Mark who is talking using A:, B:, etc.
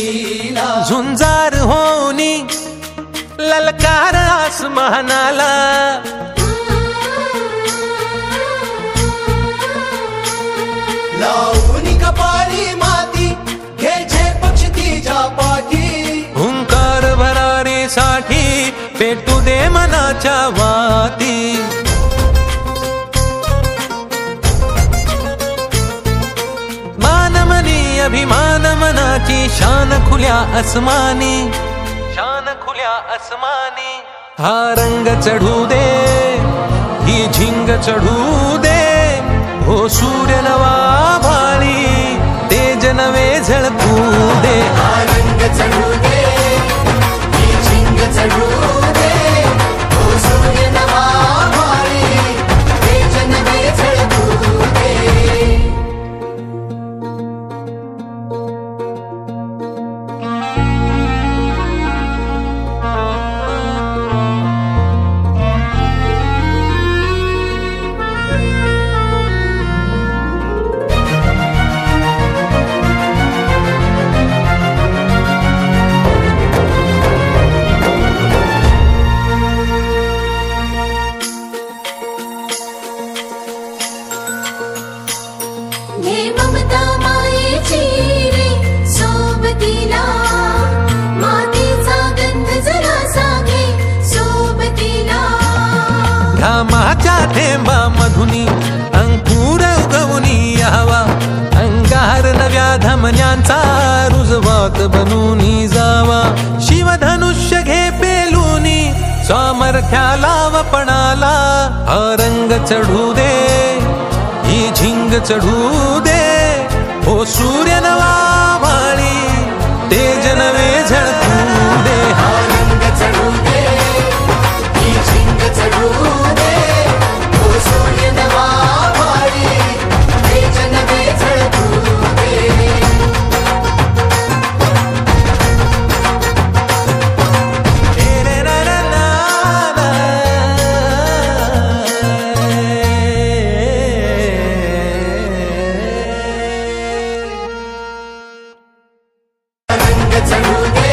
A: लीला
B: झुंजार होनी ललकार आसमानाला
A: लावणी कपाळी माती घ्यायचे पक्ष तिच्या पाठी
B: हुंकार भरारीसाठी पेटू दे मनाच्या वाती मानमनी अभिमान मनाची शान खुल्या आसमानी शान खुल्या आसमानी हा रंग चढू दे ही झिंग चढू दे हो सूर्य नवा भाळी तेज नवे झळकू दे
A: हा रंग चढू दे ही झिंग चढू दे हो सूर्य नवा भाळी तेज नवे झळकू दे
C: हे ममता मायेची रे सोबतीला मातीचा गंध जरासा घे सोबतीला
B: घामाच्या थेंबा मधुनी अंकुर उगवूनी यावा अंगार नव्या धमन्यांचा रुजवात बनूनी जावा शिवधनुष्य घे पेलूनी सामर्थ्याला वपणाला हा रंग चढू दे ही झिंग चढू दे हो सूर्य नवा भाळी तेज नवे झळकू दे
A: हा रंग चढू दे ही झिंग चढू दे हो सूर्य नवा भाळी तेज नवे झळकू दे रंग चढू दे